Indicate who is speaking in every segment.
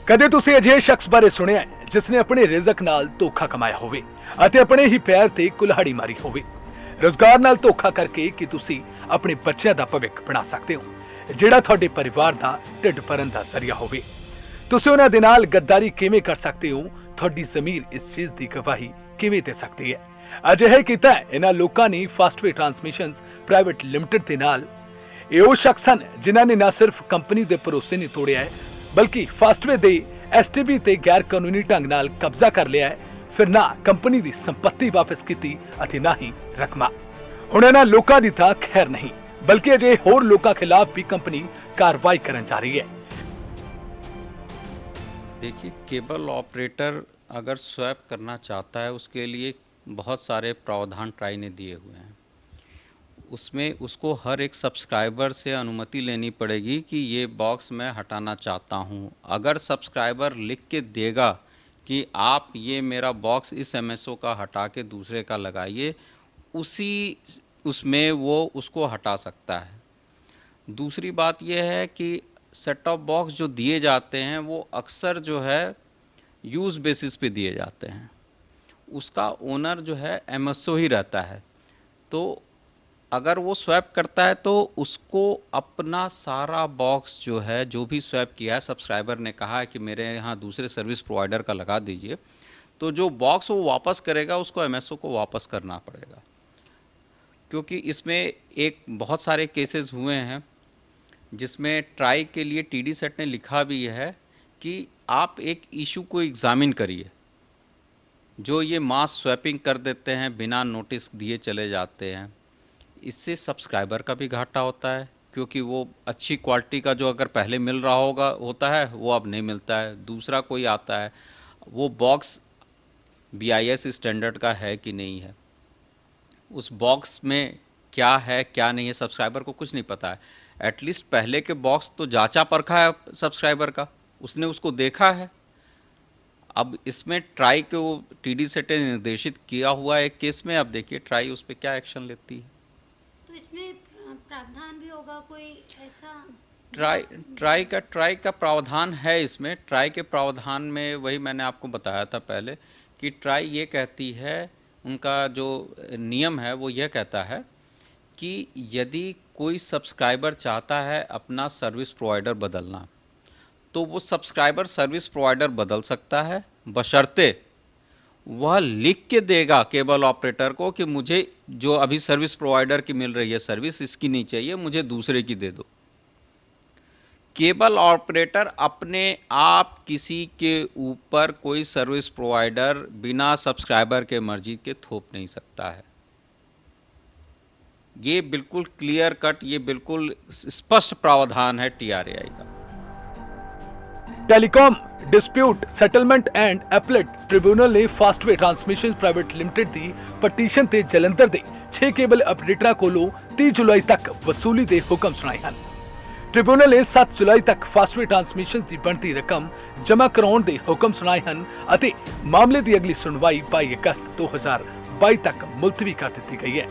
Speaker 1: ਕਦੇ ਤੁਸੀਂ ਅਜਿਹੇ ਸ਼ਖਸ ਬਾਰੇ ਸੁਣਿਆ ਹੈ ਜਿਸ ਨੇ ਆਪਣੇ ਰਿਜ਼ਕ ਨਾਲ ਧੋਖਾ ਕਮਾਇਆ ਹੋਵੇ ਅਤੇ ਆਪਣੇ ਹੀ ਪੈਰ ਤੇ ਕੁਲਹਾੜੀ ਮਾਰੀ ਹੋਵੇ। ਰੋਜ਼ਗਾਰ ਨਾਲ ਧੋਖਾ ਕਰਕੇ ਕਿ ਤੁਸੀਂ ਆਪਣੇ ਬੱਚਿਆਂ ਦਾ ਭਵਿੱਖ ਬਣਾ ਸਕਦੇ ਹੋ, ਜਿਹੜਾ ਤੁਹਾਡੇ ਪਰਿਵਾਰ ਦਾ ਢਿੱਡ ਭਰਨ ਦਾ ਜ਼ਰੀਆ ਹੋਵੇ। ਤੁਸੀਂ ਉਹਨਾਂ ਦੇ ਨਾਲ ਗੱਦਾਰੀ ਕਿਵੇਂ ਕਰ ਸਕਦੇ ਹੋ, ਤੁਹਾਡੀ ਜ਼ਮੀਰ ਇਸ ਚੀਜ਼ ਦੀ ਗਵਾਹੀ ਕਿਵੇਂ ਦੇ ਸਕਦੀ ਹੈ। ਅਜਿਹਾ ਕੀਤਾ ਹੈ ਇਹਨਾਂ ਲੋਕਾਂ ਨੇ ਫਾਸਟਵੇ ਟਰਾਂਸਮਿਸ਼ਨਸ ਪ੍ਰਾਈਵੇਟ ਲਿਮਟਿਡ ਦੇ ਨਾਲ। ਇਹ ਉਹ ਸ਼ਖਸ ਹਨ ਜਿਨ੍ਹਾਂ ਨੇ ਨਾ ਸਿਰਫ ਕੰਪਨੀ ਦੇ ਭਰੋਸੇ ਨਹੀਂ ਤੋੜਿਆ ਹੈ, ਬਲਕਿ ਫਾਸਟਵੇ ਦੇ ਐਸਟੀਬੀ ਤੇ ਗੈਰ ਕਾਨੂੰਨੀ ਢੰਗ ਨਾਲ ਕਬਜ਼ਾ ਕਰ ਲਿਆ ਹੈ। ਫਿਰ ਨਾ ਕੰਪਨੀ ਦੀ ਸੰਪत्ति ਵਾਪਸ ਕੀਤੀ ਅਤੇ ਨਾ ਹੀ ਰਕਮਾਂ। ਹੁਣ ਇਹਨਾਂ ਲੋਕਾਂ ਦੀ ਤਾਂ ਖੈਰ ਨਹੀਂ, ਬਲਕਿ ਅਜੇ ਹੋਰ ਲੋਕਾਂ ਖਿਲਾਫ ਵੀ ਕੰਪनी कार्रवाई करने जा रही है।
Speaker 2: देखिए, केबल ऑपरेटर अगर स्वैप करना चाहता है उसके लिए बहुत सारे प्रावधान ट्राई ने दिए हुए हैं। उसमें उसको हर एक सब्सक्राइबर से अनुमति लेनी पड़ेगी कि ये बॉक्स मैं हटाना चाहता हूँ। अगर सब्सक्राइबर लिख के देगा कि आप ये मेरा बॉक्स इस एमएसओ का हटा के दूसरे का लगाइए, उसी उसमें वो उसको हटा सकता है। दूसरी बात यह है कि सेट टॉप बॉक्स जो दिए जाते हैं वो अक्सर जो है यूज़ बेसिस पे दिए जाते हैं। उसका ओनर जो है एमएसओ ही रहता है, तो अगर वो स्वैप करता है तो उसको अपना सारा बॉक्स जो है, जो भी स्वैप किया है, सब्सक्राइबर ने कहा है कि मेरे यहाँ दूसरे सर्विस प्रोवाइडर का लगा दीजिए, तो जो बॉक्स वो वापस करेगा उसको एमएसओ को वापस करना पड़ेगा। क्योंकि इसमें एक बहुत सारे केसेस हुए हैं जिसमें ट्राई के लिए टीडी सेट ने लिखा भी है कि आप एक इशू को एग्ज़ामिन करिए। जो ये मास स्वैपिंग कर देते हैं, बिना नोटिस दिए चले जाते हैं, इससे सब्सक्राइबर का भी घाटा होता है, क्योंकि वो अच्छी क्वालिटी का जो अगर पहले मिल रहा होता है वो अब नहीं मिलता है। दूसरा कोई आता है, वो बॉक्स BIS स्टैंडर्ड का है कि नहीं है, उस बॉक्स में क्या है क्या नहीं है, सब्सक्राइबर को कुछ नहीं पता है। एटलीस्ट पहले के बॉक्स तो जांचा परखा है सब्सक्राइबर का, उसने उसको देखा है। अब इसमें ट्राई को टीडी सेट ने निर्देशित किया हुआ है केस में, अब देखिए ट्राई उस पर क्या एक्शन लेती है।
Speaker 3: तो इसमें प्रावधान भी होगा कोई ऐसा?
Speaker 2: ट्राई का प्रावधान है इसमें। ट्राई के प्रावधान में वही मैंने आपको बताया था पहले कि ट्राई ये कहती है, उनका जो नियम है वो यह कहता है कि यदि कोई सब्सक्राइबर चाहता है अपना सर्विस प्रोवाइडर बदलना, तो वो सब्सक्राइबर सर्विस प्रोवाइडर बदल सकता है, बशर्ते वह लिख के देगा केबल ऑपरेटर को कि मुझे जो अभी सर्विस प्रोवाइडर की मिल रही है सर्विस, इसकी नहीं चाहिए, मुझे दूसरे की दे दो। केबल ऑपरेटर अपने आप किसी के ऊपर कोई सर्विस प्रोवाइडर बिना सब्सक्राइबर के मर्जी के थोप नहीं सकता है। ये बिल्कुल क्लियर कट, ये बिल्कुल स्पष्ट प्रावधान है TRAI का।
Speaker 1: Telecom dispute settlement and appellate tribunal ने ਫਾਸਟਵੇ ਟਰਾਂਸਮਿਸ਼ਨ ਪ੍ਰਾਈਵੇਟ ਲਿਮਟਿਡ ਦੀ ਪਟੀਸ਼ਨ ਤੇ ਜਲੰਧਰ ਦੇ 6 ਕੇਬਲ ਆਪਰੇਟਰਾਂ ਕੋਲੋਂ 30 ਜੁਲਾਈ ਤੱਕ ਵਸੂਲੀ ਦੇ ਹੁਕਮ ਸੁਣਾਏ ਹਨ। ਟ੍ਰਿਬਿਊਨਲ ਨੇ 7 ਜੁਲਾਈ ਤੱਕ ਫਾਸਟਵੇ ਟਰਾਂਸਮਿਸ਼ਨ ਦੀ ਬਣਤੀ ਰਕਮ ਜਮ੍ਹਾਂ ਕਰਾਉਣ ਦੇ ਹੁਕਮ ਸੁਣਾਏ ਹਨ ਅਤੇ ਮਾਮਲੇ ਦੀ ਅਗਲੀ ਸੁਣਵਾਈ 22 ਅਗਸਤ 2022 ਤੱਕ ਮੁਲਤਵੀ ਕਰ ਦਿੱਤੀ ਗਈ ਹੈ।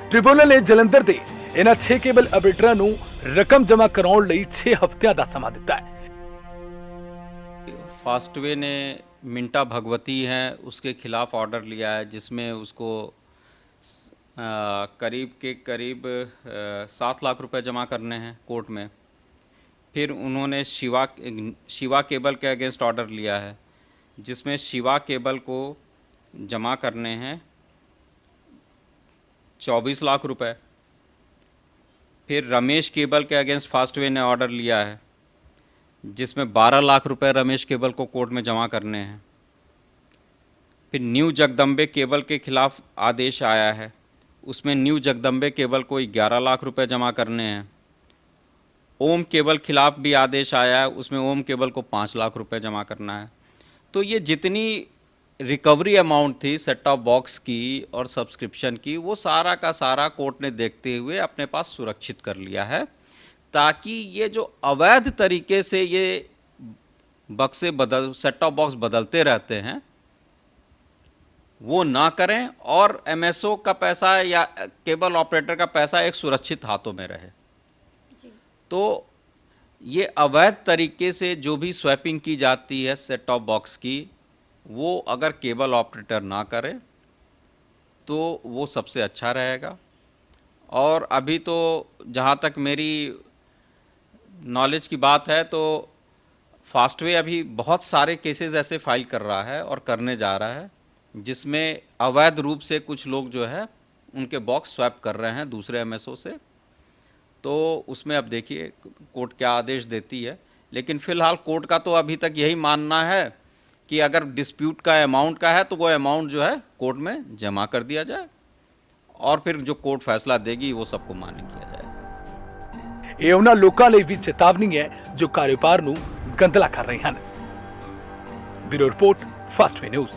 Speaker 1: ਟ੍ਰਿਬਿਊਨਲ ਨੇ ਜਲੰਧਰ ਦੇ ਇਹਨਾਂ 6 ਕੇਬਲ ਆਪਰੇਟਰਾਂ ਨੂੰ ਰਕਮ ਜਮ੍ਹਾਂ ਕਰਾਉਣ ਲਈ 6 ਹਫ਼ਤਿਆਂ ਦਾ ਸਮਾਂ ਦਿੱਤਾ है।
Speaker 2: फास्टवे ने मिंटा भगवती हैं उसके खिलाफ ऑर्डर लिया है, जिसमें उसको करीब 7 लाख रुपए जमा करने हैं कोर्ट में। फिर उन्होंने शिवा केबल के अगेंस्ट ऑर्डर लिया है, जिसमें शिवा केबल को जमा करने हैं 24 लाख रुपए। फिर रमेश केबल के अगेंस्ट फास्टवे ने ऑर्डर लिया है, जिसमें 12 लाख रुपए रमेश केबल को कोर्ट में जमा करने हैं। फिर न्यू जगदम्बे केबल के खिलाफ आदेश आया है, उसमें न्यू जगदम्बे केबल को 11 लाख रुपए जमा करने हैं। ओम केबल खिलाफ भी आदेश आया है, उसमें ओम केबल को 5 लाख रुपए जमा करना है। तो ये जितनी रिकवरी अमाउंट थी सेट टॉप बॉक्स की और सब्सक्रिप्शन की, वो सारा का सारा कोर्ट ने देखते हुए अपने पास सुरक्षित कर लिया है, ताकि ये जो अवैध तरीके से ये सेट टॉप बॉक्स बदलते रहते हैं वो ना करें और एमएसओ का पैसा या केबल ऑपरेटर का पैसा एक सुरक्षित हाथों में रहे।
Speaker 3: जी।
Speaker 2: तो ये अवैध तरीके से जो भी स्वैपिंग की जाती है सेट टॉप बॉक्स की, वो अगर केबल ऑपरेटर ना करे तो वो सबसे अच्छा रहेगा। और अभी तो जहाँ तक मेरी नॉलेज की बात है तो फास्टवे अभी बहुत सारे केसेस ऐसे फाइल कर रहा है और करने जा रहा है जिसमें अवैध रूप से कुछ लोग जो है उनके बॉक्स स्वैप कर रहे हैं दूसरे एमएसओ से। तो उसमें अब देखिए कोर्ट क्या आदेश देती है, लेकिन फ़िलहाल कोर्ट का तो अभी तक यही मानना है कि अगर डिस्प्यूट का अमाउंट का है तो वो अमाउंट जो है कोर्ट में जमा कर दिया जाए और फिर जो कोर्ट फैसला देगी वो सबको मान्य किया जाएगा।
Speaker 1: ਇਹ ਉਹਨਾਂ ਲੋਕਾਂ ਲਈ ਵੀ ਚੇਤਾਵਨੀ ਹੈ ਜੋ ਕਾਰੋਬਾਰ ਨੂੰ ਗੰਦਲਾ ਕਰ ਰਹੇ ਹਨ। Bureau report, Fastway news.